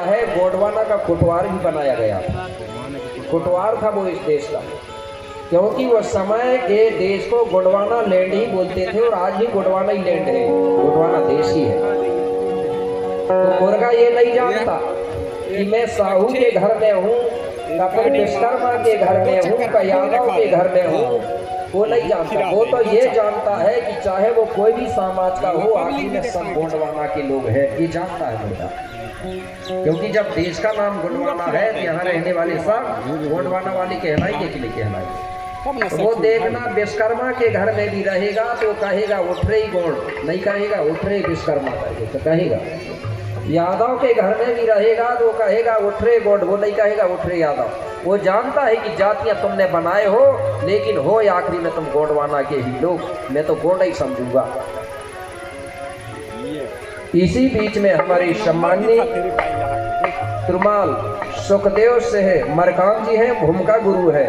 है गोंडवाना का कोटवार भी बनाया गया था। कोटवार था वो इस देश का, क्योंकि वह समय के देश को गोंडवाना लैंड ही बोलते थे और आज भी गोंडवाना ही लैंड है, गोंडवाना देश ही है। तो मुर्गा ये नहीं जानता कि मैं साहू के घर में हूँ, कपिल विश्वकर्मा के घर में हूँ, का यादव के घर में हूँ, वो नहीं जानता। वो तो ये जानता है कि चाहे वो कोई भी समाज का हो, आखिर में सब गोंडवाना के लोग हैं, ये जानता है मुर्गा। क्योंकि जब देश का नाम गोंडवाना है तो यहाँ रहने वाले सब गोंडवाना वाले कहलाएंगे कि नहीं कहलाएंगे। तो वो देखना विश्वकर्मा के घर में भी रहेगा तो कहेगा उठरे ही गोंड, नहीं कहेगा उठरे विश्वकर्मा तो कहेगा। यादव के घर में भी रहेगा तो कहेगा उठरे गोंड, वो नहीं कहेगा उठरे यादव। वो जानता है कि जातियां तुमने बनाए हो, लेकिन हो आखिरी में तुम गोंडवाना के ही लोग, मैं तो गोंड ही समझूंगा। इसी बीच में हमारे सम्माननीय तिरुमाल सुखदेव से है मरकाम जी हैं, भूमिका गुरु है।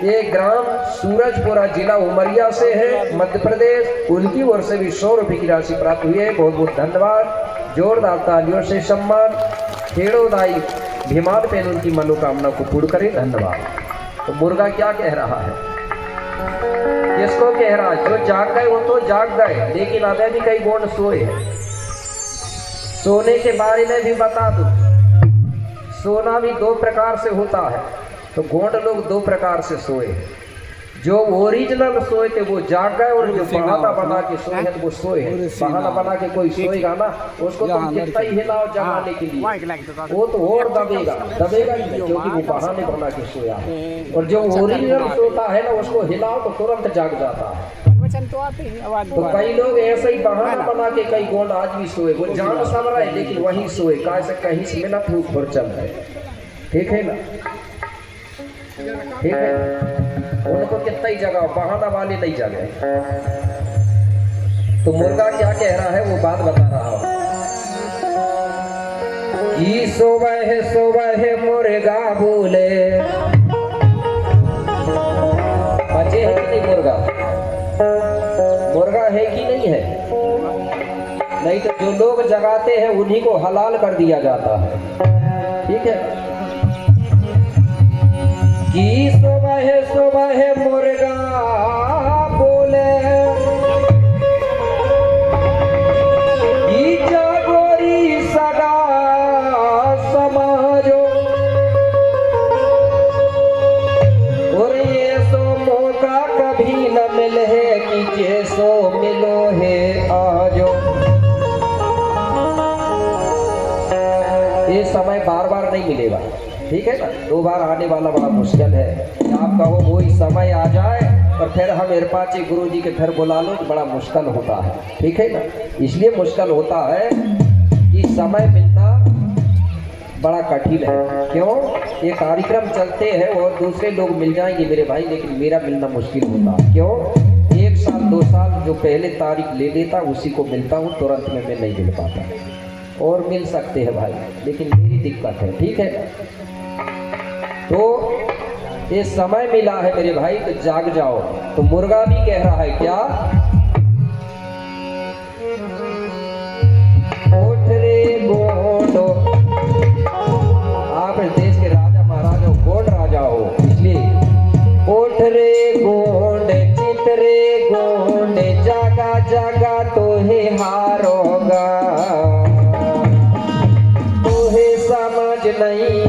ये ग्राम सूरजपुरा जिला उमरिया से है, मध्य प्रदेश। उनकी ओर से भी 100 रुपये की राशि प्राप्त हुई है, बहुत बहुत धन्यवाद। जोरदार तालियों से सम्मान। खेड़ोदाई भीमाल पेन उनकी मनोकामना को पूर्ण करे, धन्यवाद। तो मुर्गा क्या कह रहा है, किसको कह रहा है? जो जाग गए वो तो जाग गए, लेकिन अभी भी कई गोंड सोए हैं। सोने के बारे में भी बता दूं, सोना भी 2 प्रकार से होता है। तो गोंड लोग 2 प्रकार से सोए हैं। जो ओरिजिनल सोए थे वो जाग गए, और जो बहाना बना के सोए हैं तो वो सोए हैं। बहाना बना के कोई सोएगा ना, उसको तुम कितना ही हिलाओ जगाने के लिए, वो तो और दबेगा ही नहीं, क्योंकि वो बहाने बना के सोया है। और जो ओरिजिनल सोता है ना, उसको हिलाओ तो तुरंत जाग जाता है। तो कई लोग ऐसे ही बहाना बना के कई गोंड आज भी सोए, वो जान सब रहे लेकिन वही सोए, कहीं से मिला फूक भर चल रहे। ठीक है ना, ठीक है। उनको कितना ही जगह, बहाना वाले नहीं जगह। तो मुर्गा क्या कह रहा है वो बात बता रहा हूं कि सोबह मुर्गा बोले, बचे है कि नहीं मुर्गा? मुर्गा है कि नहीं है? नहीं तो जो लोग जगाते हैं उन्हीं को हलाल कर दिया जाता है। ठीक है कि सुबह मुर्गा बोले कि जागोरी सगा समाजो, और ये सो मौका कभी न मिले कि जैसो मिलो है आजो। ये समय बार बार नहीं मिलेगा, ठीक है ना। 2 बार आने वाला बड़ा मुश्किल है। आप कहो वही समय आ जाए और फिर हम इरपाची गुरु जी के घर बुला लो तो बड़ा मुश्किल होता है, ठीक है ना। इसलिए मुश्किल होता है कि समय मिलना बड़ा कठिन है। क्यों? ये कार्यक्रम चलते हैं और दूसरे लोग मिल जाएंगे मेरे भाई, लेकिन मेरा मिलना मुश्किल होता है। क्यों? 1 साल 2 साल जो पहले तारीख ले लेता उसी को मिलता हूँ, तुरंत में मैं नहीं मिल पाता। और मिल सकते हैं भाई, लेकिन मेरी दिक्कत है, ठीक है। तो ये समय मिला है मेरे भाई, तो जाग जाओ। तो मुर्गा भी कह रहा है क्या, उठ रे गोंडो। आप इस देश के राजा महाराजा हो, गोंड राजा हो, इसलिए उठ रे गोंड, चित रे गोंड, जागा जागा तो हे हारोगा, तो हे समझ नहीं